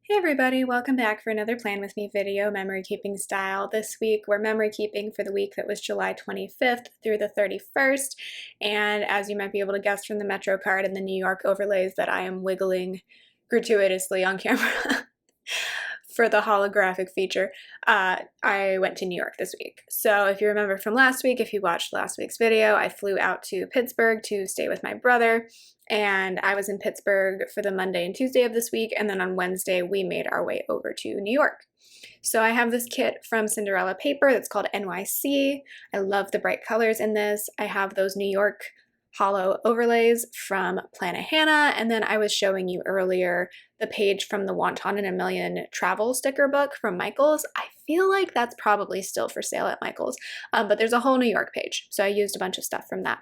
Hey everybody, welcome back for another Plan With Me video, memory keeping style. This week we're memory keeping for the week that was July 25th through the 31st, and as you might be able to guess from the Metro card and the New York overlays that I am wiggling gratuitously on camera for the holographic feature, I went to New York this week. So if you remember from last week, if you watched last week's video, I flew out to Pittsburgh to stay with my brother, and I was in Pittsburgh for the Monday and Tuesday of this week, and then on Wednesday we made our way over to New York. So I have this kit from Cinderella paper that's called NYC. I love the bright colors in this. I have those New York hollow overlays from Plannahannah, and then I was showing you earlier the page from the Wonton in a Million travel sticker book from Michaels. I feel like that's probably still for sale at Michaels, but there's a whole New York page, so I used a bunch of stuff from that.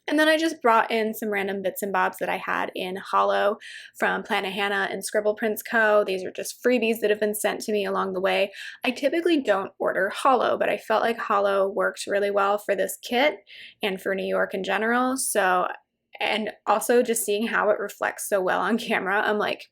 And then I just brought in some random bits and bobs that I had in hollow from Plannahannah and Scribble Prints Co. These are just freebies that have been sent to me along the way. I typically don't order hollow, but I felt like hollow worked really well for this kit and for New York in general. So, and also just seeing how it reflects so well on camera, I'm like,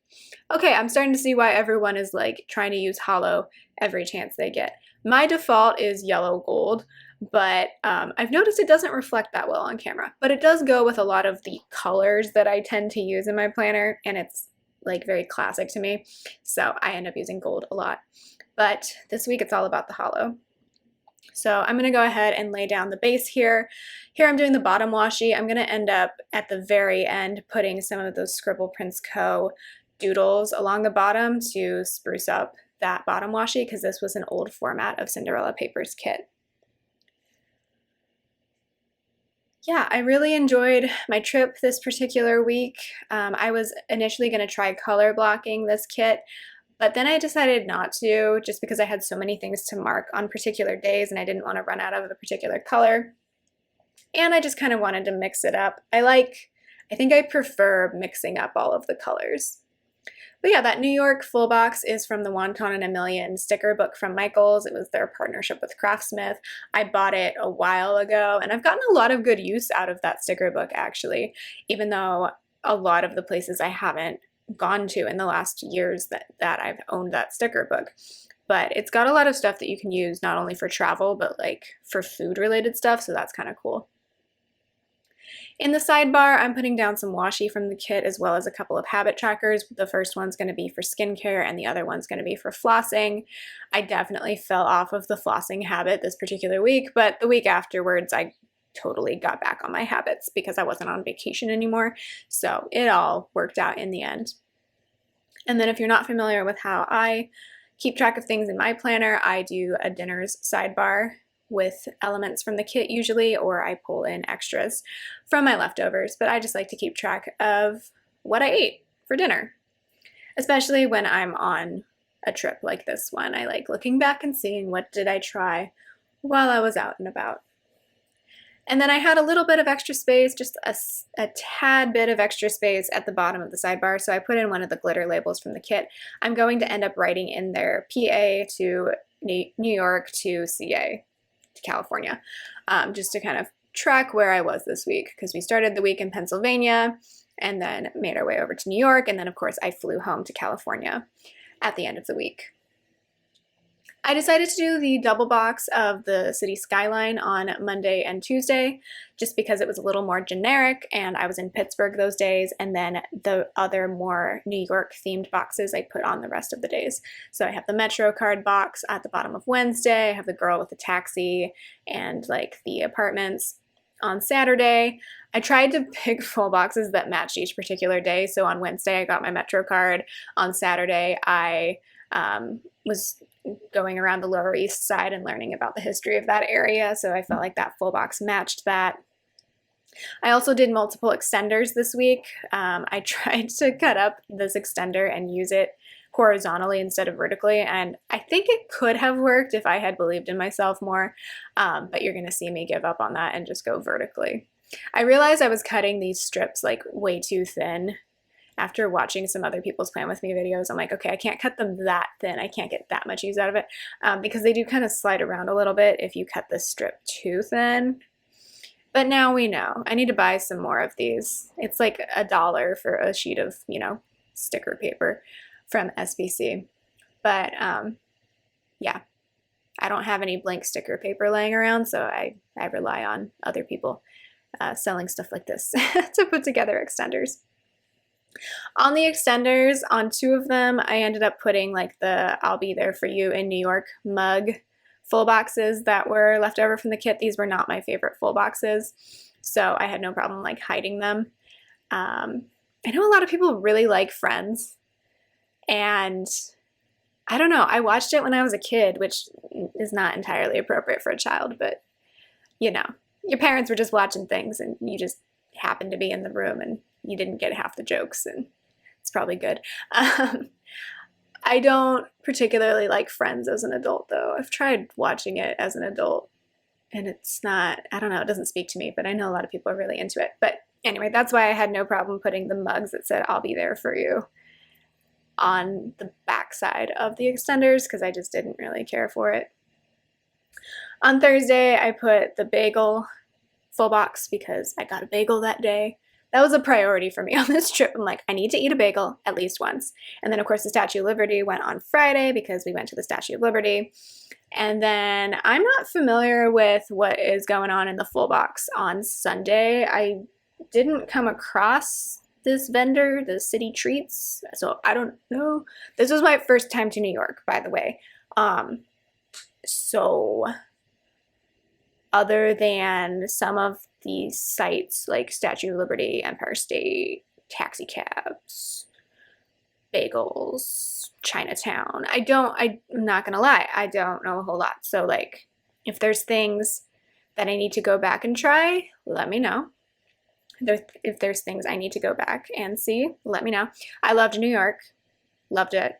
okay, I'm starting to see why everyone is like trying to use hollow every chance they get. My default is yellow gold, but I've noticed it doesn't reflect that well on camera, but it does go with a lot of the colors that I tend to use in my planner, and it's like very classic to me, so I end up using gold a lot. But this week it's all about the hollow. So I'm going to go ahead and lay down the base here. Here I'm doing the bottom washi. I'm going to end up at the very end putting some of those Scribble Prints Co. doodles along the bottom to spruce up that bottom washi, because this was an old format of Cinderella Paper's kit. Yeah, I really enjoyed my trip this particular week. I was initially going to try color blocking this kit, but then I decided not to, just because I had so many things to mark on particular days and I didn't want to run out of a particular color. And I just kind of wanted to mix it up. I think I prefer mixing up all of the colors. But yeah, that New York full box is from the Wonton in a Million sticker book from Michaels. It was their partnership with Craftsmith. I bought it a while ago, and I've gotten a lot of good use out of that sticker book, actually, even though a lot of the places I haven't gone to in the last years that I've owned that sticker book. But it's got a lot of stuff that you can use not only for travel, but like for food related stuff, so that's kind of cool. In the sidebar, I'm putting down some washi from the kit as well as a couple of habit trackers. The first one's going to be for skincare and the other one's going to be for flossing. I definitely fell off of the flossing habit this particular week, but the week afterwards I totally got back on my habits because I wasn't on vacation anymore, so it all worked out in the end. And then if you're not familiar with how I keep track of things in my planner, I do a dinners sidebar with elements from the kit usually, or I pull in extras from my leftovers, but I just like to keep track of what I ate for dinner, especially when I'm on a trip like this one. I like looking back and seeing what did I try while I was out and about. And then I had a little bit of extra space, just a tad bit of extra space at the bottom of the sidebar, so I put in one of the glitter labels from the kit. I'm going to end up writing in there PA to New York to CA to California, just to kind of track where I was this week, because we started the week in Pennsylvania and then made our way over to New York, and then of course I flew home to California at the end of the week. I decided to do the double box of the city skyline on Monday and Tuesday just because it was a little more generic and I was in Pittsburgh those days, and then the other more New York themed boxes I put on the rest of the days. So I have the Metro card box at the bottom of Wednesday, I have the girl with the taxi and like the apartments on Saturday. I tried to pick full boxes that matched each particular day, so on Wednesday I got my Metro card, on Saturday I was going around the Lower East Side and learning about the history of that area, so I felt like that full box matched that. I also did multiple extenders this week. I tried to cut up this extender and use it horizontally instead of vertically, and I think it could have worked if I had believed in myself more, but you're gonna see me give up on that and just go vertically. I realized I was cutting these strips like way too thin. After watching some other people's Plan With Me videos, I'm like, okay, I can't cut them that thin. I can't get that much use out of it, because they do kind of slide around a little bit if you cut the strip too thin. But now we know. I need to buy some more of these. It's like $1 for a sheet of, sticker paper from SBC. But yeah, I don't have any blank sticker paper laying around, so I rely on other people selling stuff like this to put together extenders. On the extenders, on 2 of them, I ended up putting like the I'll be there for you in New York mug full boxes that were left over from the kit. These were not my favorite full boxes, so I had no problem like hiding them. I know a lot of people really like Friends, and I don't know, I watched it when I was a kid, which is not entirely appropriate for a child, but you know, your parents were just watching things and you just happened to be in the room and you didn't get half the jokes, and it's probably good. I don't particularly like Friends as an adult, though. I've tried watching it as an adult, and it's not, I don't know, it doesn't speak to me, but I know a lot of people are really into it. But anyway, that's why I had no problem putting the mugs that said, I'll be there for you on the back side of the extenders, because I just didn't really care for it. On Thursday, I put the bagel full box because I got a bagel that day. That was a priority for me on this trip. I'm like, I need to eat a bagel at least once. And then, of course, the Statue of Liberty went on Friday because we went to the Statue of Liberty. And then I'm not familiar with what is going on in the full box on Sunday. I didn't come across this vendor, the City Treats, so I don't know. This was my first time to New York, by the way. So other than some of these sites like Statue of Liberty, Empire State, taxi cabs, bagels, Chinatown, I'm not gonna lie, I don't know a whole lot. So like, if there's things that I need to go back and try, let me know. If there's things I need to go back and see, let me know. I loved New York, loved it,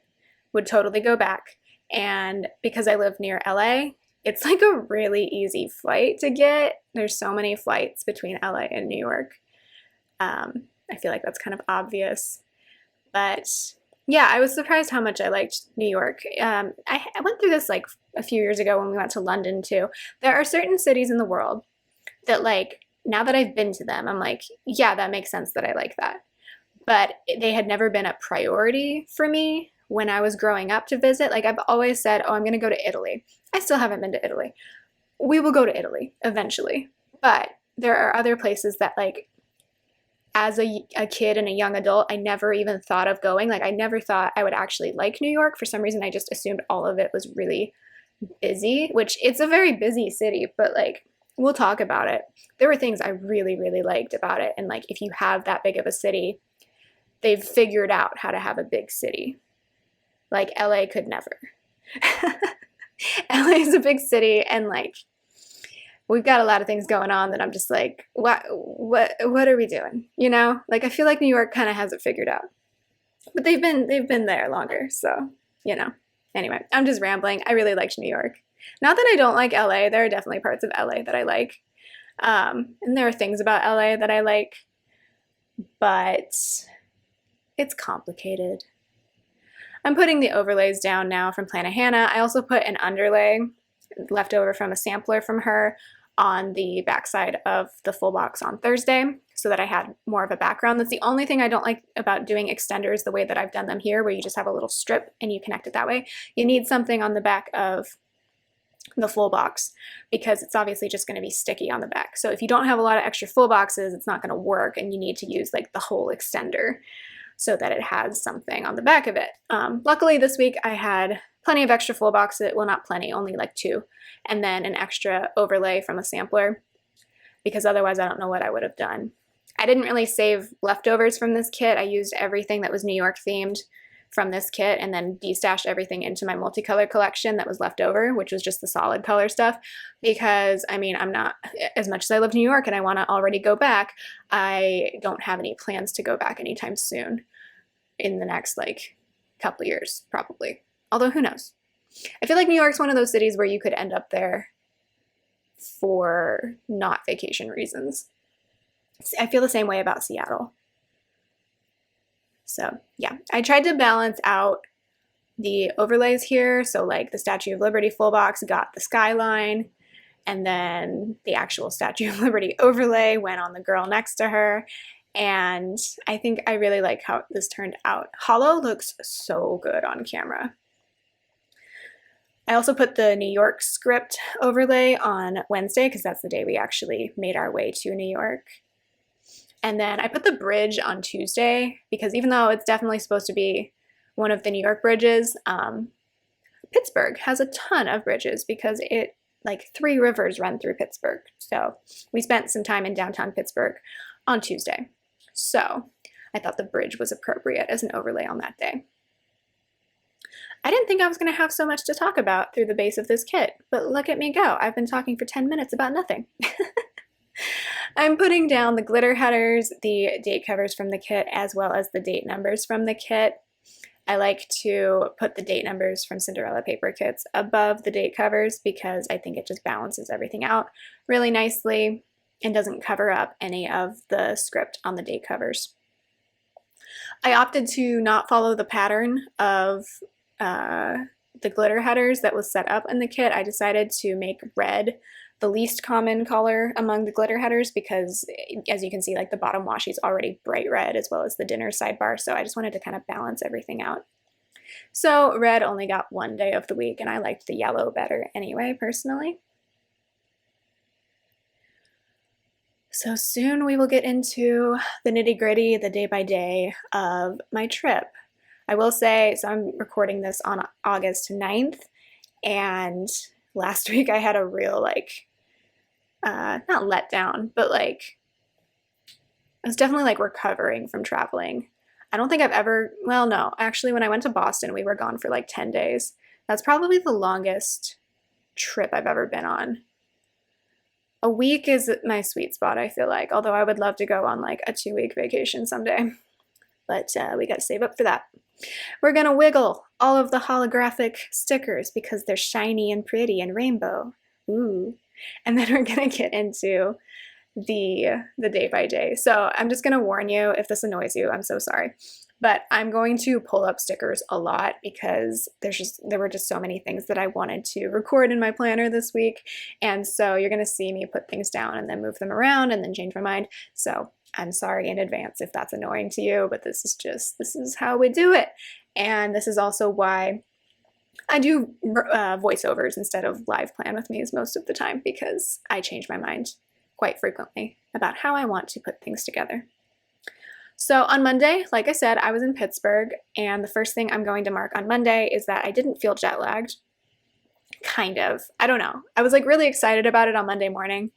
would totally go back. And because I live near LA, it's like a really easy flight to get. There's so many flights between LA and New York. I feel like that's kind of obvious. But yeah, I was surprised how much I liked New York. I went through this like a few years ago when we went to London too. There are certain cities in the world that like, now that I've been to them, I'm like, yeah, that makes sense that I like that. But they had never been a priority for me when I was growing up to visit. Like I've always said, oh, I'm going to go to Italy. I still haven't been to Italy. We will go to Italy eventually. But there are other places that like, as a kid and a young adult, I never even thought of going. Like I never thought I would actually like New York. For some reason, I just assumed all of it was really busy, which it's a very busy city, but like, we'll talk about it. There were things I really, really liked about it. And like, if you have that big of a city, they've figured out how to have a big city. Like LA could never. LA is a big city, and like, we've got a lot of things going on that I'm just like, what are we doing? You know, like I feel like New York kind of has it figured out, but they've been there longer. So, you know, anyway, I'm just rambling. I really liked New York. Not that I don't like LA. There are definitely parts of LA that I like. And there are things about LA that I like, but it's complicated. I'm putting the overlays down now from Planet Hannah. I also put an underlay left over from a sampler from her on the backside of the full box on Thursday so that I had more of a background. That's the only thing I don't like about doing extenders the way that I've done them here, where you just have a little strip and you connect it that way. You need something on the back of the full box because it's obviously just going to be sticky on the back. So if you don't have a lot of extra full boxes, it's not going to work, and you need to use like the whole extender so that it has something on the back of it. Luckily this week I had plenty of extra full boxes, well not plenty, only like 2, and then an extra overlay from a sampler, because otherwise I don't know what I would have done. I didn't really save leftovers from this kit. I used everything that was New York themed from this kit and then destashed everything into my multicolor collection that was left over, which was just the solid color stuff, because I mean, I'm not, as much as I love New York and I want to already go back, I don't have any plans to go back anytime soon in the next like couple years probably, although who knows. I feel like New York's one of those cities where you could end up there for not vacation reasons. I feel the same way about Seattle. So yeah, I tried to balance out the overlays here. So like the Statue of Liberty full box got the skyline, and then the actual Statue of Liberty overlay went on the girl next to her. and I think I really like how this turned out. Hollow looks so good on camera. I also put the New York script overlay on Wednesday because that's the day we actually made our way to New York. And then I put the bridge on Tuesday because even though it's definitely supposed to be one of the New York bridges, Pittsburgh has a ton of bridges because it, like, 3 rivers run through Pittsburgh. So we spent some time in downtown Pittsburgh on Tuesday. So I thought the bridge was appropriate as an overlay on that day. I didn't think I was going to have so much to talk about through the base of this kit, but look at me go. I've been talking for 10 minutes about nothing. I'm putting down the glitter headers, the date covers from the kit, as well as the date numbers from the kit. I like to put the date numbers from Cinderella paper kits above the date covers because I think it just balances everything out really nicely and doesn't cover up any of the script on the date covers. I opted to not follow the pattern of the glitter headers that was set up in the kit. I decided to make red the least common color among the glitter headers because, as you can see, like, the bottom washi is already bright red as well as the dinner sidebar, so I just wanted to kind of balance everything out. So red only got 1 day of the week, and I liked the yellow better anyway, personally. So soon we will get into the nitty-gritty, the day-by-day of my trip. I will say, so I'm recording this on August 9th, and last week I had a real, like, not letdown, but, like, I was definitely, like, recovering from traveling. I don't think I've ever, well, no, actually, when I went to Boston, we were gone for like 10 days. That's probably the longest trip I've ever been on. A week is my sweet spot, I feel like, although I would love to go on, like, a 2-week vacation someday. But we got to save up for that. We're going to wiggle all of the holographic stickers because they're shiny and pretty and rainbow. Ooh. And then we're going to get into the day by day. So I'm just going to warn you, if this annoys you, I'm so sorry. But I'm going to pull up stickers a lot because there were just so many things that I wanted to record in my planner this week. And so you're going to see me put things down and then move them around and then change my mind. So I'm sorry in advance if that's annoying to you, but this is how we do it. And this is also why I do voiceovers instead of live plan with me's most of the time, because I change my mind quite frequently about how I want to put things together. So on Monday, like I said, I was in Pittsburgh, and the first thing I'm going to mark on Monday is that I didn't feel jet lagged. Kind of. I don't know. I was, like, really excited about it on Monday morning.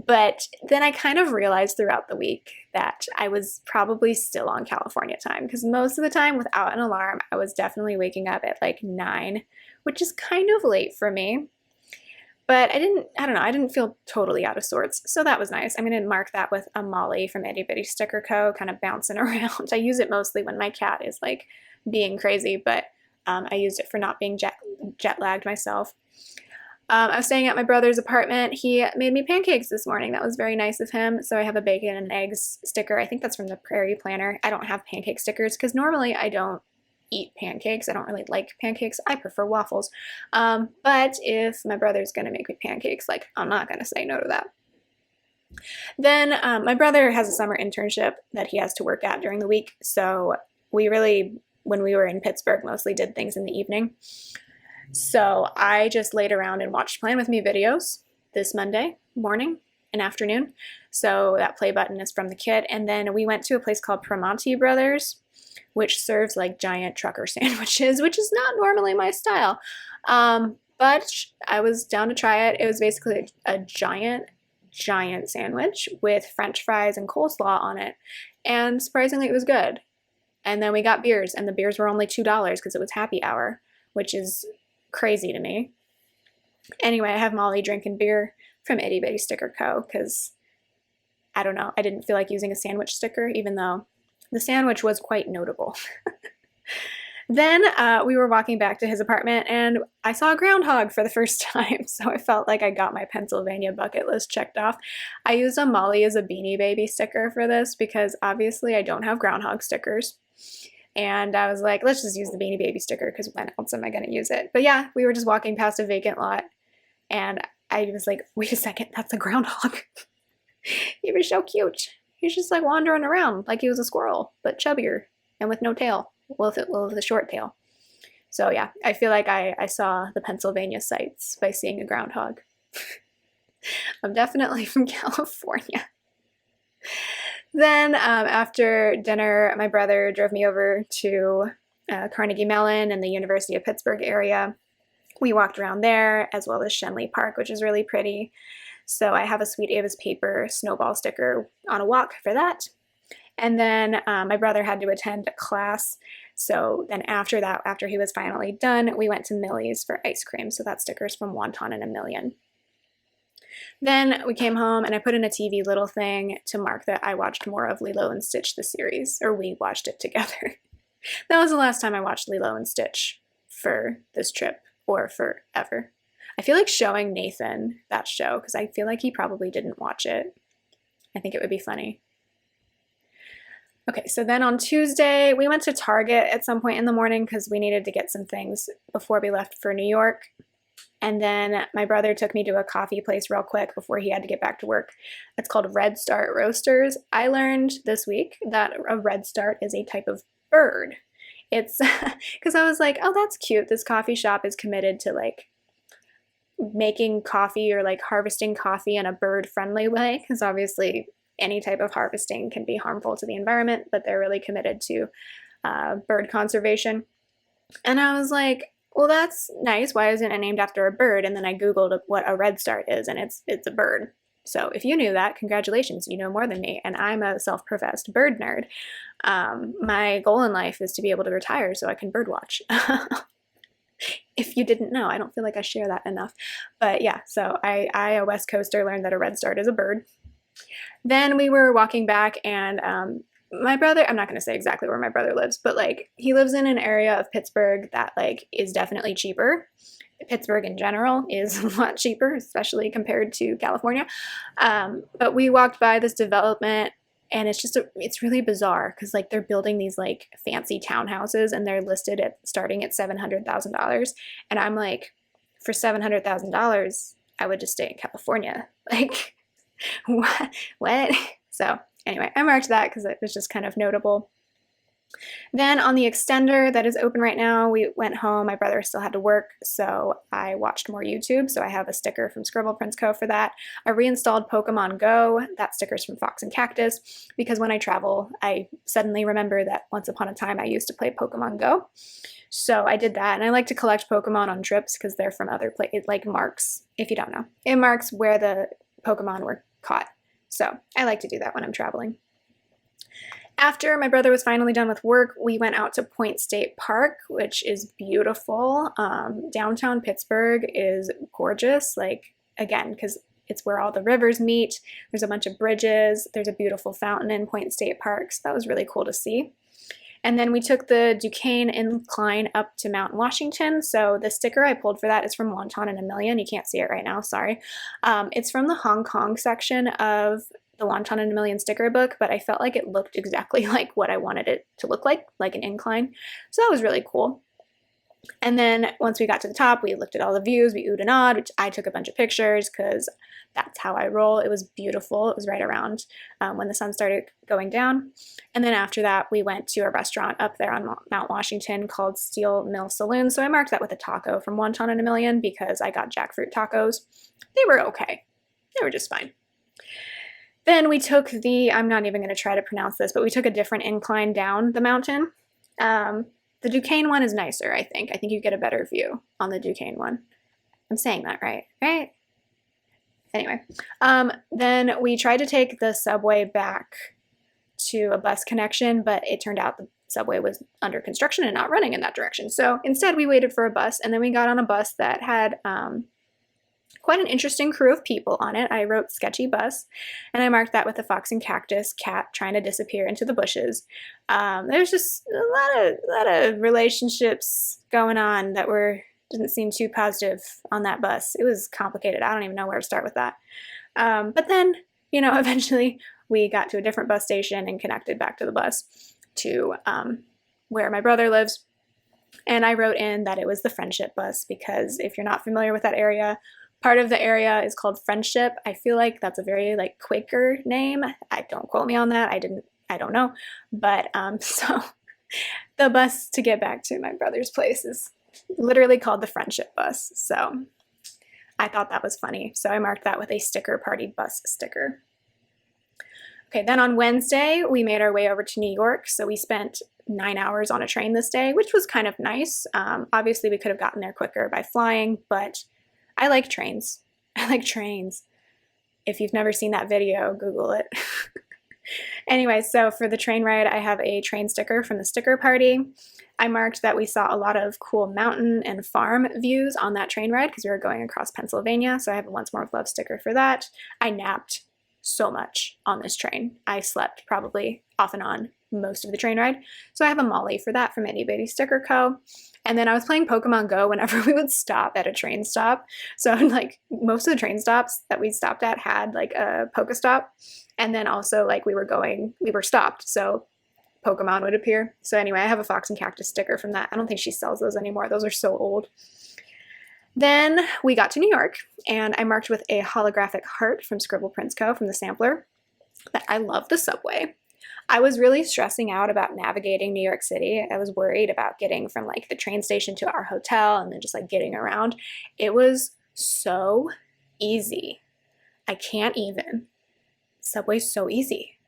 But then I kind of realized throughout the week that I was probably still on California time, because most of the time without an alarm, I was definitely waking up at like 9, which is kind of late for me. But I didn't feel totally out of sorts, so that was nice. I'm going to mark that with a Molly from Itty Bitty Sticker Co. kind of bouncing around. I use it mostly when my cat is, like, being crazy, but I used it for not being jet lagged myself. I was staying at my brother's apartment. He made me pancakes this morning. That was very nice of him. So I have a bacon and eggs sticker. I think that's from the Prairie Planner. I don't have pancake stickers because normally I don't eat pancakes. I don't really like pancakes. I prefer waffles. But if my brother's going to make me pancakes, like, I'm not going to say no to that. Then my brother has a summer internship that he has to work at during the week. So we really, when we were in Pittsburgh, mostly did things in the evening. So I just laid around and watched Plan With Me videos this Monday morning and afternoon. So that play button is from the kit. And then we went to a place called Primanti Brothers, which serves, like, giant trucker sandwiches, which is not normally my style. But I was down to try it. It was basically a giant sandwich with French fries and coleslaw on it. And surprisingly, it was good. And then we got beers, and the beers were only $2 because it was happy hour, which is crazy to me. Anyway, I have Molly drinking beer from Itty Bitty Sticker Co. because, I don't know, I didn't feel like using a sandwich sticker, even though the sandwich was quite notable. Then we were walking back to his apartment, and I saw a groundhog for the first time, so I felt like I got my Pennsylvania bucket list checked off. I used a Molly as a Beanie Baby sticker for this because obviously I don't have groundhog stickers. And I was like, let's just use the Beanie Baby sticker because when else am I going to use it? But yeah, we were just walking past a vacant lot, and I was like, wait a second, that's a groundhog. He was so cute. He's just like wandering around like he was a squirrel, but chubbier and with no tail. Well, with a short tail. So yeah, I feel like I saw the Pennsylvania sights by seeing a groundhog. I'm definitely from California. Then after dinner, my brother drove me over to Carnegie Mellon and the University of Pittsburgh area. We walked around there, as well as Shenley Park, which is really pretty. So I have a Sweet Ava's Paper snowball sticker on a walk for that. And then my brother had to attend a class. So then after that, after he was finally done, we went to Millie's for ice cream. So that sticker's from Wonton in a Million. Then we came home and I put in a TV little thing to mark that I watched more of Lilo and Stitch, the series, or we watched it together. That was the last time I watched Lilo and Stitch for this trip, or forever. I feel like showing Nathan that show because I feel like he probably didn't watch it. I think it would be funny. Okay, so then on Tuesday, we went to Target at some point in the morning because we needed to get some things before we left for New York. And then my brother took me to a coffee place real quick before he had to get back to work. It's called Red Start Roasters. I learned this week that a red start is a type of bird. It's because I was like, oh, that's cute. This coffee shop is committed to like making coffee or like harvesting coffee in a bird-friendly way, because obviously any type of harvesting can be harmful to the environment, but they're really committed to bird conservation. And I was like, well, that's nice. Why isn't it named after a bird? And then I Googled what a red start is, and it's a bird. So if you knew that, congratulations, you know more than me, and I'm a self-professed bird nerd. My goal in life is to be able to retire so I can bird watch. If you didn't know, I don't feel like I share that enough. But yeah, so I, a West Coaster, learned that a red start is a bird. Then we were walking back, and my brother, I'm not going to say exactly where my brother lives, but like he lives in an area of Pittsburgh that like is definitely cheaper. Pittsburgh in general is a lot cheaper, especially compared to California. But we walked by this development, and it's really bizarre because like they're building these like fancy townhouses, and they're listed at starting at $700,000. And I'm like, for $700,000, I would just stay in California. Like, what? So anyway, I marked that because it was just kind of notable. Then on the extender that is open right now, we went home. My brother still had to work, so I watched more YouTube. So I have a sticker from Scribble Prints Co. for that. I reinstalled Pokemon Go. That sticker's from Fox and Cactus, because when I travel, I suddenly remember that once upon a time I used to play Pokemon Go. So I did that, and I like to collect Pokemon on trips because they're from other places. It like marks, if you don't know, it marks where the Pokemon were caught. So I like to do that when I'm traveling. After my brother was finally done with work, we went out to Point State Park, which is beautiful. Downtown Pittsburgh is gorgeous, like, again, because it's where all the rivers meet. There's a bunch of bridges. There's a beautiful fountain in Point State Park, so that was really cool to see. And then we took the Duquesne Incline up to Mount Washington. So the sticker I pulled for that is from Wonton in a Million. You can't see it right now, sorry. It's from the Hong Kong section of the Wonton in a Million sticker book, but I felt like it looked exactly like what I wanted it to look like an incline. So that was really cool. And then once we got to the top, we looked at all the views, we oohed and awed, which I took a bunch of pictures because that's how I roll. It was beautiful. It was right around when the sun started going down. And then after that, we went to a restaurant up there on Mount Washington called Steel Mill Saloon. So I marked that with a taco from Wonton in a Million because I got jackfruit tacos. They were okay. They were just fine. Then we took I'm not even going to try to pronounce this, but we took a different incline down the mountain. The Duquesne one is nicer, I think. I think you get a better view on the Duquesne one. I'm saying that right? Right? Anyway, then we tried to take the subway back to a bus connection, but it turned out the subway was under construction and not running in that direction. So instead we waited for a bus, and then we got on a bus that had quite an interesting crew of people on it. I wrote sketchy bus, and I marked that with a Fox and Cactus cat trying to disappear into the bushes. There's just a lot of relationships going on that didn't seem too positive on that bus. It was complicated. I don't even know where to start with that. But then, eventually we got to a different bus station and connected back to the bus to where my brother lives. And I wrote in that it was the Friendship bus because if you're not familiar with that area, Part of the area is called Friendship. I feel like that's a very like Quaker name. I don't quote me on that. I don't know. But so the bus to get back to my brother's place is literally called the Friendship Bus. So I thought that was funny. So I marked that with a sticker, party bus sticker. Okay, then on Wednesday, we made our way over to New York. So we spent 9 hours on a train this day, which was kind of nice. Obviously, we could have gotten there quicker by flying, but I like trains. I like trains. If you've never seen that video, Google it. Anyway, so for the train ride, I have a train sticker from the sticker party. I marked that we saw a lot of cool mountain and farm views on that train ride because we were going across Pennsylvania, so I have a Once More with Love sticker for that. I napped so much on this train. I slept probably off and on most of the train ride, so I have a Molly for that from Itty Bitty Sticker Co. And then I was playing Pokemon Go whenever we would stop at a train stop. So like most of the train stops that we stopped at had like a Pokestop. And then also like we were stopped. So Pokemon would appear. So anyway, I have a Fox and Cactus sticker from that. I don't think she sells those anymore. Those are so old. Then we got to New York and I marked with a holographic heart from Scribble Prints Co. from the sampler that I love the subway. I was really stressing out about navigating New York City. I was worried about getting from like the train station to our hotel and then just like getting around. It was so easy. I can't even. Subway's so easy.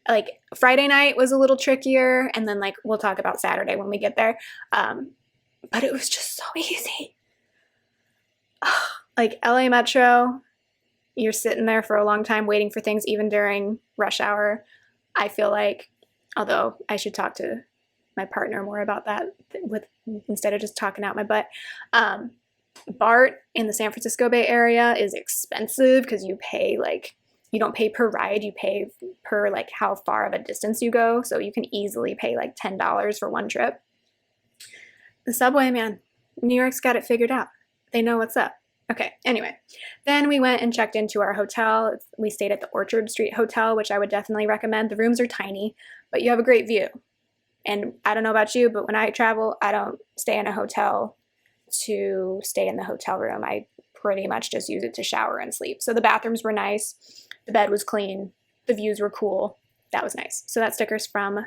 Like Friday night was a little trickier, and then like we'll talk about Saturday when we get there. But it was just so easy. Like LA Metro, you're sitting there for a long time waiting for things even during rush hour. I feel like, although I should talk to my partner more about that instead of just talking out my butt. BART in the San Francisco Bay Area is expensive because you don't pay per ride, you pay per like how far of a distance you go. So you can easily pay like $10 for one trip. The subway, man, New York's got it figured out. They know what's up. Okay, anyway, then we went and checked into our hotel. We stayed at the Orchard Street Hotel, which I would definitely recommend. The rooms are tiny, but you have a great view. And I don't know about you, but when I travel, I don't stay in a hotel to stay in the hotel room. I pretty much just use it to shower and sleep. So the bathrooms were nice. The bed was clean. The views were cool. That was nice. So that sticker's from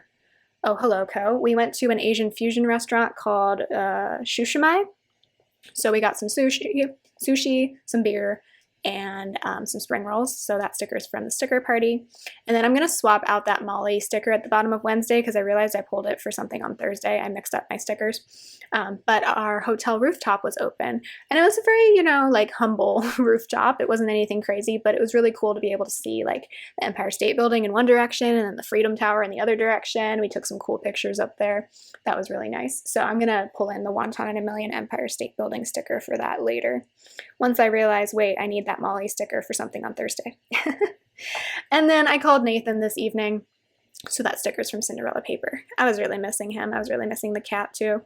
Oh Hello Co. We went to an Asian fusion restaurant called Shushimai. So we got some sushi, some beer, and some spring rolls. So that sticker's from the sticker party. And then I'm going to swap out that Molly sticker at the bottom of Wednesday because I realized I pulled it for something on Thursday. I mixed up my stickers. But our hotel rooftop was open. And it was a very, like humble rooftop. It wasn't anything crazy, but it was really cool to be able to see like the Empire State Building in one direction and then the Freedom Tower in the other direction. We took some cool pictures up there. That was really nice. So I'm going to pull in the Wonton in a Million Empire State Building sticker for that later. Once I realize, wait, I need that Molly sticker for something on Thursday. And then I called Nathan this evening. So that sticker's from Cinderella paper. I was really missing him. I was really missing the cat too.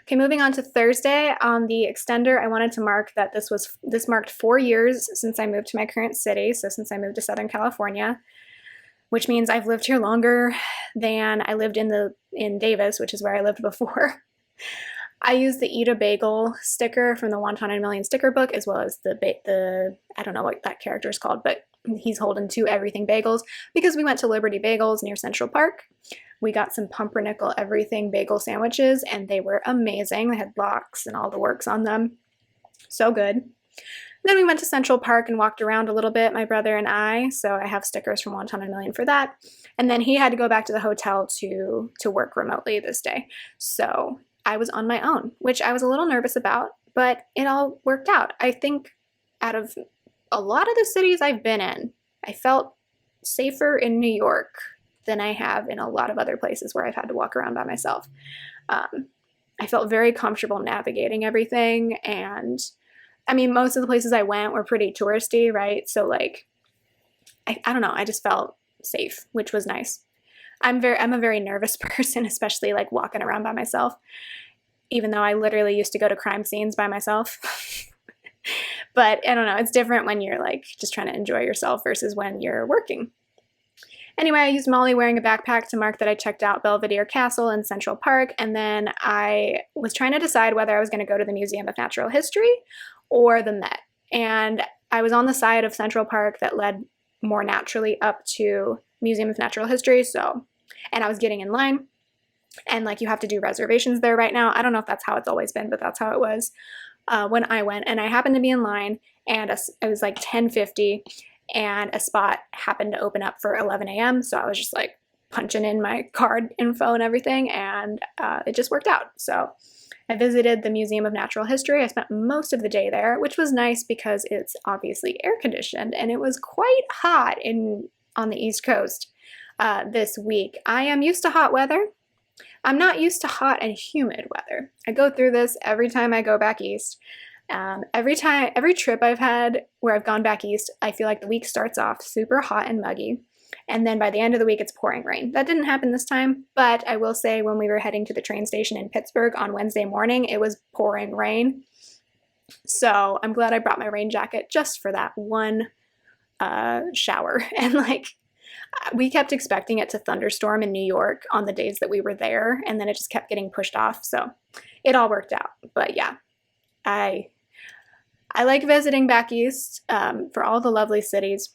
Okay, moving on to Thursday. On the extender, I wanted to mark that this marked 4 years since I moved to my current city, so since I moved to Southern California, which means I've lived here longer than I lived in Davis, which is where I lived before. I used the Eat a Bagel sticker from the Wonton in a Million sticker book, as well as the I don't know what that character is called, but he's holding two everything bagels because we went to Liberty Bagels near Central Park. We got some pumpernickel everything bagel sandwiches and they were amazing. They had lox and all the works on them. So good. Then we went to Central Park and walked around a little bit, my brother and I. So I have stickers from Wonton in a Million for that. And then he had to go back to the hotel to work remotely this day. So I was on my own, which I was a little nervous about, but it all worked out. I think out of a lot of the cities I've been in, I felt safer in New York than I have in a lot of other places where I've had to walk around by myself. I felt very comfortable navigating everything. And I mean, most of the places I went were pretty touristy, right? So like, I don't know, I just felt safe, which was nice. I'm a very nervous person, especially like walking around by myself, even though I literally used to go to crime scenes by myself. But I don't know, it's different when you're like just trying to enjoy yourself versus when you're working. Anyway, I used Molly wearing a backpack to mark that I checked out Belvedere Castle in Central Park, and then I was trying to decide whether I was going to go to the Museum of Natural History or the Met. And I was on the side of Central Park that led more naturally up to Museum of Natural History, and I was getting in line, and like you have to do reservations there right now. I don't know if that's how it's always been, but that's how it was when I went, and I happened to be in line, and it was like 10:50, and a spot happened to open up for 11 a.m. So I was just like punching in my card info and everything, and it just worked out. So I visited the Museum of Natural History. I spent most of the day there, which was nice because it's obviously air conditioned, and it was quite hot on the East Coast this week. I am used to hot weather. I'm not used to hot and humid weather. I go through this every time I go back east. Every trip I've had where I've gone back east, I feel like the week starts off super hot and muggy, and then by the end of the week it's pouring rain. That didn't happen this time, but I will say when we were heading to the train station in Pittsburgh on Wednesday morning, it was pouring rain. So I'm glad I brought my rain jacket just for that one shower. And like, we kept expecting it to thunderstorm in New York on the days that we were there, and then it just kept getting pushed off. So it all worked out. But yeah, I like visiting back east for all the lovely cities.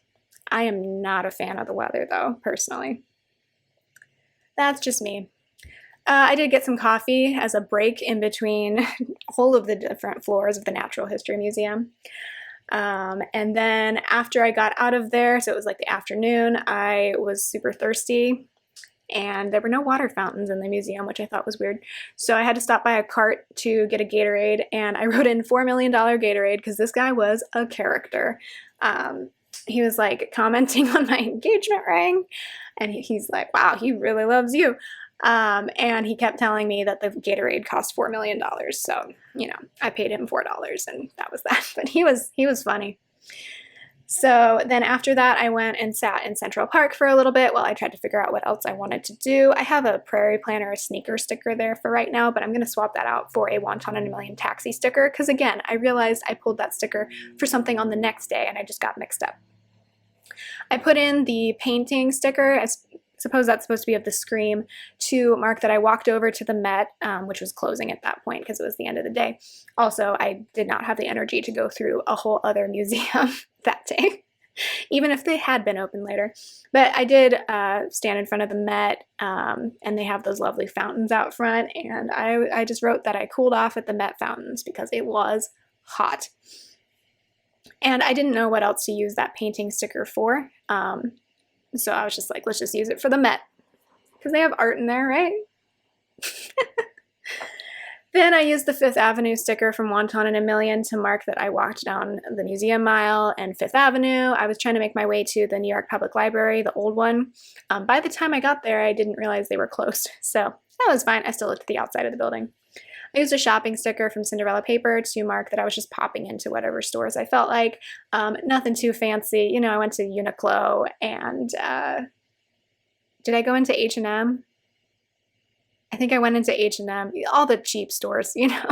I am not a fan of the weather, though, personally. That's just me. I did get some coffee as a break in between all of the different floors of the Natural History Museum. And then after I got out of there, so it was like the afternoon, I was super thirsty, and there were no water fountains in the museum, which I thought was weird. So I had to stop by a cart to get a Gatorade, and I wrote in $4 million Gatorade because this guy was a character. He was like commenting on my engagement ring, and he's like, wow, he really loves you. And he kept telling me that the Gatorade cost $4 million. So, you know, I paid him $4 and that was that. But he was funny. So then after that, I went and sat in Central Park for a little bit while I tried to figure out what else I wanted to do. I have a Prairie Planner, a sneaker sticker there for right now, but I'm going to swap that out for a Wonton in a Million taxi sticker. Because again, I realized I pulled that sticker for something on the next day and I just got mixed up. I put in the painting sticker, I suppose that's supposed to be of the Scream, to mark that I walked over to the Met, which was closing at that point because it was the end of the day. Also, I did not have the energy to go through a whole other museum that day, even if they had been open later. But I did stand in front of the Met, and they have those lovely fountains out front, and I just wrote that I cooled off at the Met fountains because it was hot. And I didn't know what else to use that painting sticker for. So I was just like, let's just use it for the Met. Because they have art in there, right? Then I used the Fifth Avenue sticker from Wonton in a Million to mark that I walked down the Museum Mile and Fifth Avenue. I was trying to make my way to the New York Public Library, the old one. By the time I got there, I didn't realize they were closed. So that was fine. I still looked at the outside of the building. I used a shopping sticker from Cinderella paper to mark that I was just popping into whatever stores I felt like. Nothing too fancy. You know, I went to Uniqlo and did I go into H&M? I think I went into H&M, all the cheap stores, you know.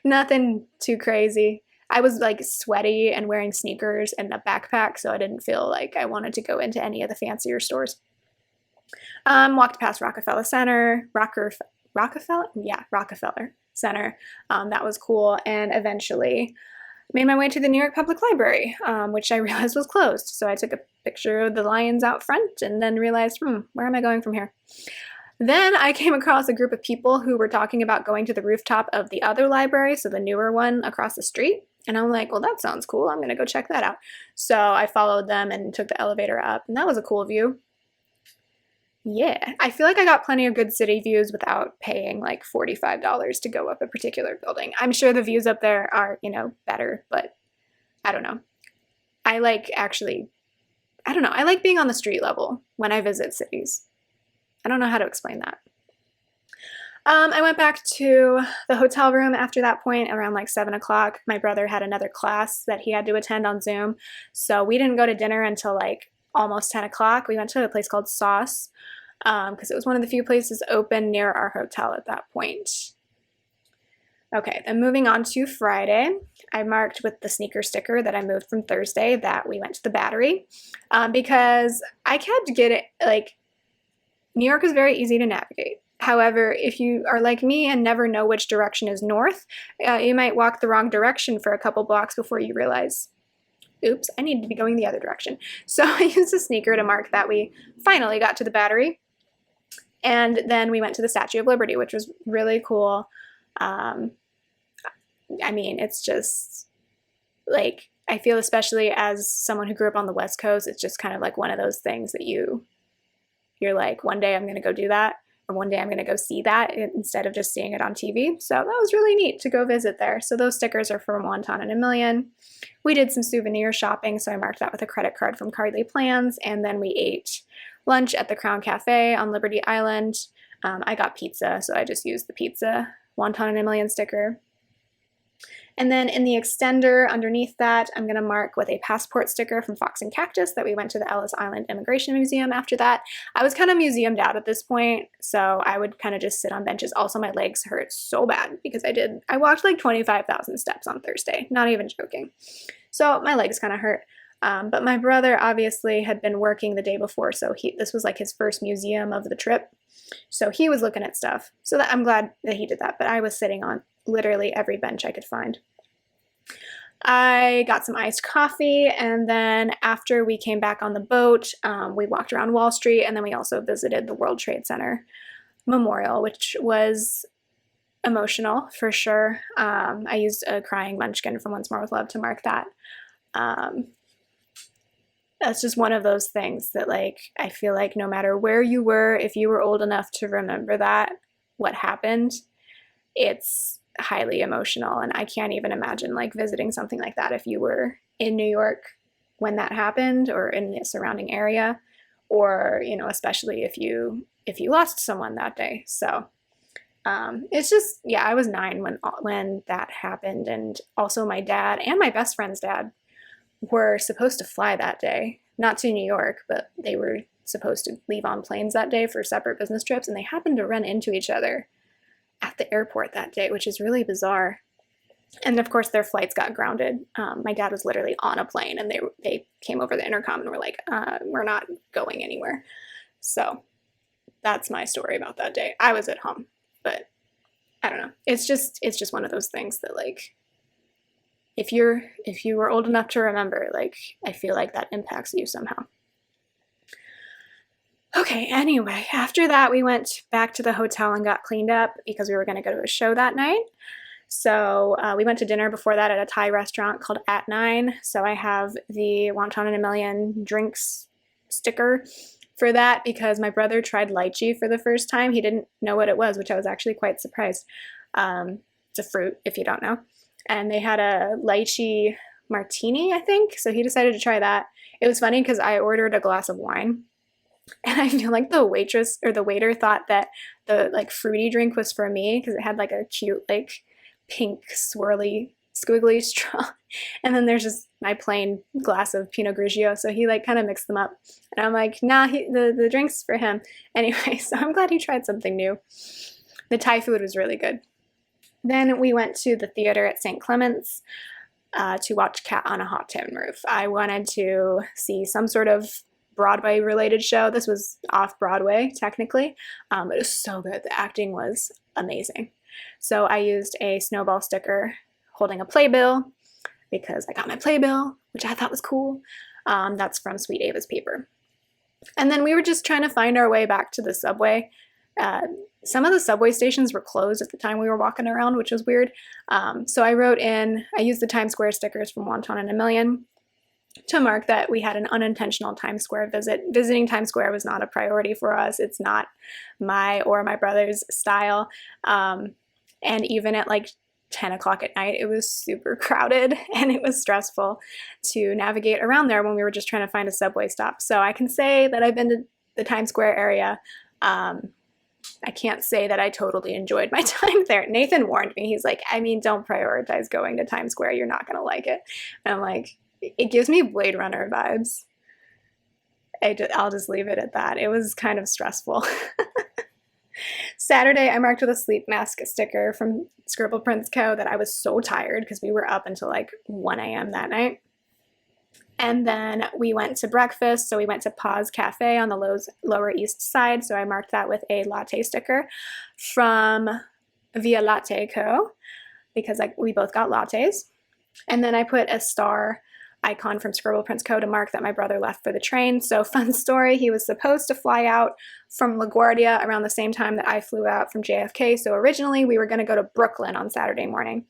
Nothing too crazy. I was like sweaty and wearing sneakers and a backpack, so I didn't feel like I wanted to go into any of the fancier stores. Walked past Rockefeller Center, Rockefeller Center. That was cool, and eventually made my way to the New York Public Library, which I realized was closed. So I took a picture of the lions out front and then realized, where am I going from here? Then I came across a group of people who were talking about going to the rooftop of the other library, so the newer one across the street. And I'm like, well, that sounds cool. I'm going to go check that out. So I followed them and took the elevator up, and that was a cool view. Yeah, I feel like I got plenty of good city views without paying like $45 to go up a particular building. I'm sure the views up there are, you know, better, but I don't know. I like being on the street level when I visit cities. I don't know how to explain that. I went back to the hotel room after that point around like 7 o'clock. My brother had another class that he had to attend on Zoom, so we didn't go to dinner until like almost 10 o'clock. We went to a place called Sauce because it was one of the few places open near our hotel at that point. Okay, then moving on to Friday, I marked with the sneaker sticker that I moved from Thursday that we went to the Battery, because I kept getting, like, New York is very easy to navigate. However, if you are like me and never know which direction is north, you might walk the wrong direction for a couple blocks before you realize, oops, I need to be going the other direction. So I used a sneaker to mark that we finally got to the Battery. And then we went to the Statue of Liberty, which was really cool. I mean, it's just like, I feel, especially as someone who grew up on the West Coast, it's just kind of like one of those things that you're like, one day I'm going to go do that, or one day I'm going to go see that instead of just seeing it on TV. So that was really neat to go visit there. So those stickers are from Wonton and a Million. We did some souvenir shopping, so I marked that with a credit card from Cardly Plans, and then we ate lunch at the Crown Cafe on Liberty Island. I got pizza, so I just used the pizza Wonton and a Million sticker. And then in the extender underneath that, I'm going to mark with a passport sticker from Fox and Cactus that we went to the Ellis Island Immigration Museum after that. I was kind of museumed out at this point, so I would kind of just sit on benches. Also, my legs hurt so bad because I walked like 25,000 steps on Thursday, not even joking. So my legs kind of hurt. But my brother obviously had been working the day before, so this was like his first museum of the trip. So he was looking at stuff. So I'm glad that he did that, but I was sitting on literally every bench I could find. I got some iced coffee, and then after we came back on the boat, we walked around Wall Street, and then we also visited the World Trade Center Memorial, which was emotional for sure. I used a crying munchkin from Once More with Love to mark that. That's just one of those things that, like, I feel like no matter where you were, if you were old enough to remember that, what happened, it's highly emotional. And I can't even imagine like visiting something like that if you were in New York when that happened, or in the surrounding area, or, you know, especially if you lost someone that day. So it's just, yeah, I was 9 when that happened. And also my dad and my best friend's dad were supposed to fly that day, not to New York, but they were supposed to leave on planes that day for separate business trips, and they happened to run into each other at the airport that day, which is really bizarre. And of course their flights got grounded. My dad was literally on a plane, and they came over the intercom and were like, we're not going anywhere. So that's my story about that day. I was at home, but I don't know. It's just one of those things that, like, if you were old enough to remember, like, I feel like that impacts you somehow. Okay, anyway, after that we went back to the hotel and got cleaned up because we were going to go to a show that night. So we went to dinner before that at a Thai restaurant called At 9. So I have the Wonton and a Million drinks sticker for that because my brother tried lychee for the first time. He didn't know what it was, which I was actually quite surprised. It's a fruit, if you don't know. And they had a lychee martini, I think. So he decided to try that. It was funny because I ordered a glass of wine. And I feel like the waitress or the waiter thought that the like fruity drink was for me because it had like a cute like pink swirly squiggly straw. And then there's just my plain glass of Pinot Grigio. So he like kind of mixed them up. And I'm like, nah, the drink's for him. Anyway, so I'm glad he tried something new. The Thai food was really good. Then we went to the theater at St. Clement's to watch Cat on a Hot Tin Roof. I wanted to see some sort of Broadway related show. This was off Broadway technically, but it was so good. The acting was amazing. So I used a snowball sticker holding a playbill because I got my playbill, which I thought was cool. That's from Sweet Ava's paper. And then we were just trying to find our way back to the subway. Some of the subway stations were closed at the time we were walking around, which was weird. So I used the Times Square stickers from Wonton and a Million to mark that we had an unintentional Times Square visit. Visiting Times Square was not a priority for us. It's not my or my brother's style. And even at like 10 o'clock at night, it was super crowded and it was stressful to navigate around there when we were just trying to find a subway stop. So I can say that I've been to the Times Square area. I can't say that I totally enjoyed my time there. Nathan warned me. He's like, I mean, don't prioritize going to Times Square. You're not going to like it. And I'm like, it gives me Blade Runner vibes. I'll just leave it at that. It was kind of stressful. Saturday, I marked with a sleep mask sticker from Scribble Prints Co. that I was so tired because we were up until like 1 a.m. that night. And then we went to breakfast. So we went to Paws Cafe on the Lower East Side. So I marked that with a latte sticker from Via Latte Co. because like we both got lattes. And then I put a star icon from Scribble Prints Co. to mark that my brother left for the train. So fun story, he was supposed to fly out from LaGuardia around the same time that I flew out from JFK. So originally we were going to go to Brooklyn on Saturday morning.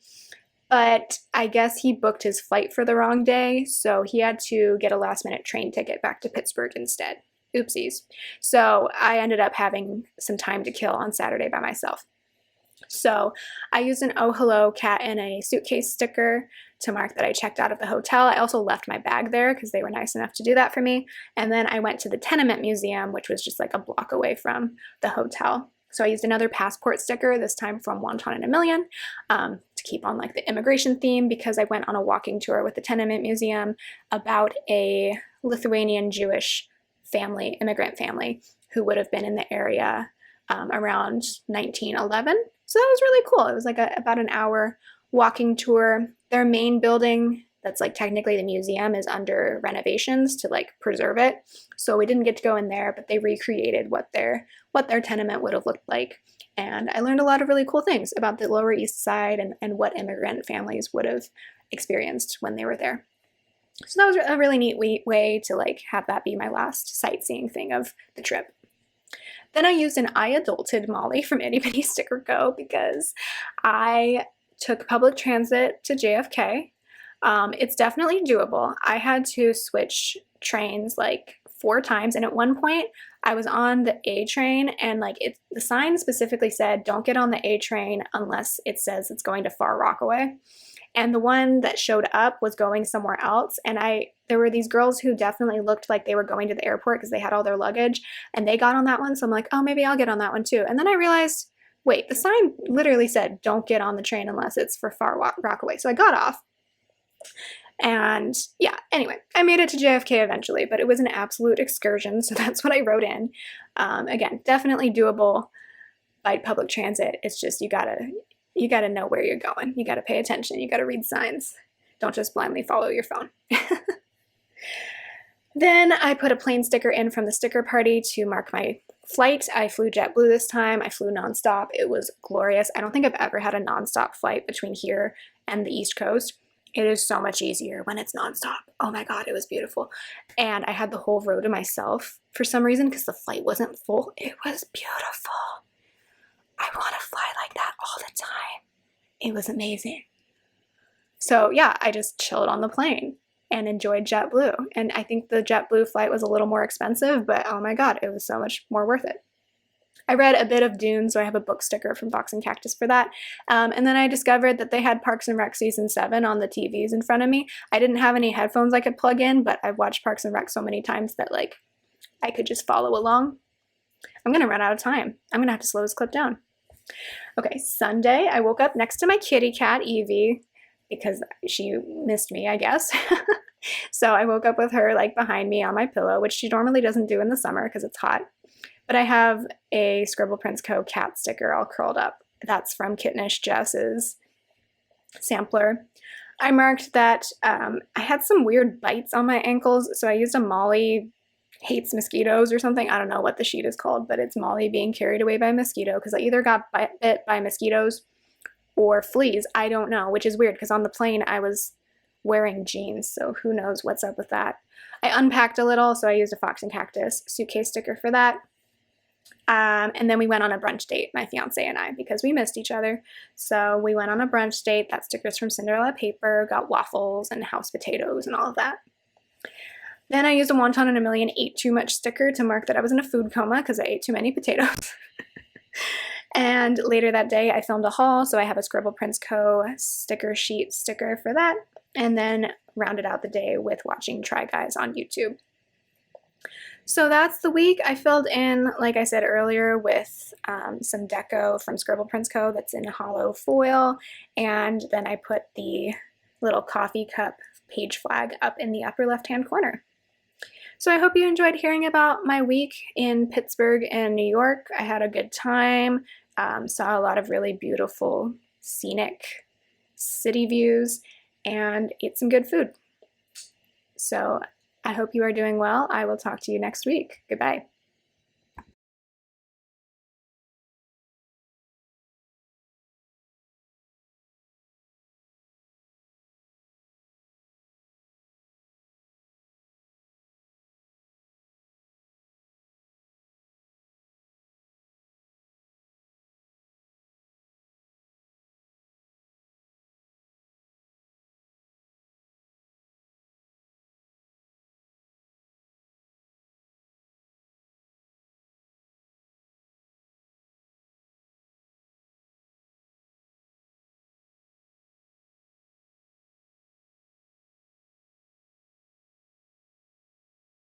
But I guess he booked his flight for the wrong day, so he had to get a last-minute train ticket back to Pittsburgh instead. Oopsies. So I ended up having some time to kill on Saturday by myself. So I used an Oh Hello Cat in a Suitcase sticker to mark that I checked out of the hotel. I also left my bag there because they were nice enough to do that for me. And then I went to the Tenement Museum, which was just like a block away from the hotel. So I used another passport sticker, this time from Wonton in a Million, to keep on like the immigration theme because I went on a walking tour with the Tenement Museum about a Lithuanian Jewish family, immigrant family, who would have been in the area around 1911. So that was really cool. It was like about an hour walking tour. Their main building, that's like technically the museum, is under renovations to like preserve it. So we didn't get to go in there, but they recreated what their tenement would have looked like. And I learned a lot of really cool things about the Lower East Side and what immigrant families would have experienced when they were there. So that was a really neat way to like have that be my last sightseeing thing of the trip. Then I used an I Adulted Molly from Itty Bitty Sticker Co. because I took public transit to JFK. It's definitely doable. I had to switch trains like 4 times, and at one point I was on the A train, and like the sign specifically said don't get on the A train unless it says it's going to Far Rockaway. And the one that showed up was going somewhere else, and there were these girls who definitely looked like they were going to the airport because they had all their luggage, and they got on that one, so I'm like, oh, maybe I'll get on that one too. And then I realized, wait, the sign literally said don't get on the train unless it's for Far Rockaway. So I got off. And yeah, anyway, I made it to JFK eventually, but it was an absolute excursion, so that's what I wrote in. Again, definitely doable by public transit. It's just you gotta know where you're going. You gotta pay attention. You gotta read signs. Don't just blindly follow your phone. Then I put a plane sticker in from the sticker party to mark my flight. I flew JetBlue this time. I flew nonstop. It was glorious. I don't think I've ever had a nonstop flight between here and the East Coast. It is so much easier when it's nonstop. Oh my God, it was beautiful. And I had the whole row to myself for some reason because the flight wasn't full. It was beautiful. I want to fly like that all the time. It was amazing. So yeah, I just chilled on the plane and enjoyed JetBlue. And I think the JetBlue flight was a little more expensive, but oh my God, it was so much more worth it. I read a bit of Dune, so I have a book sticker from Box and Cactus for that. And then I discovered that they had Parks and Rec Season 7 on the TVs in front of me. I didn't have any headphones I could plug in, but I've watched Parks and Rec so many times that like I could just follow along. I'm gonna run out of time. I'm gonna have to slow this clip down. Okay, Sunday, I woke up next to my kitty cat, Evie, because she missed me, I guess. So I woke up with her like behind me on my pillow, which she normally doesn't do in the summer because it's hot. But I have a Scribble Prints Co. cat sticker all curled up. That's from Kittenish Jess's sampler. I marked that I had some weird bites on my ankles, so I used a Molly hates mosquitoes or something. I don't know what the sheet is called, but it's Molly being carried away by a mosquito because I either got bit by mosquitoes or fleas. I don't know, which is weird because on the plane I was wearing jeans, so who knows what's up with that. I unpacked a little, so I used a Fox and Cactus suitcase sticker for that. And then we went on a brunch date, my fiance and I, because we missed each other. So we went on a brunch date, got stickers from Cinderella paper, got waffles and house potatoes and all of that. Then I used a Wonton in a Million ate too much sticker to mark that I was in a food coma because I ate too many potatoes. And later that day I filmed a haul, so I have a Scribble Prints Co. sticker sheet sticker for that. And then rounded out the day with watching Try Guys on YouTube. So that's the week. I filled in, like I said earlier, with some deco from Scribble Prints Co. that's in hollow foil, and then I put the little coffee cup page flag up in the upper left-hand corner. So I hope you enjoyed hearing about my week in Pittsburgh and New York. I had a good time, saw a lot of really beautiful, scenic city views, and ate some good food. So I hope you are doing well. I will talk to you next week. Goodbye.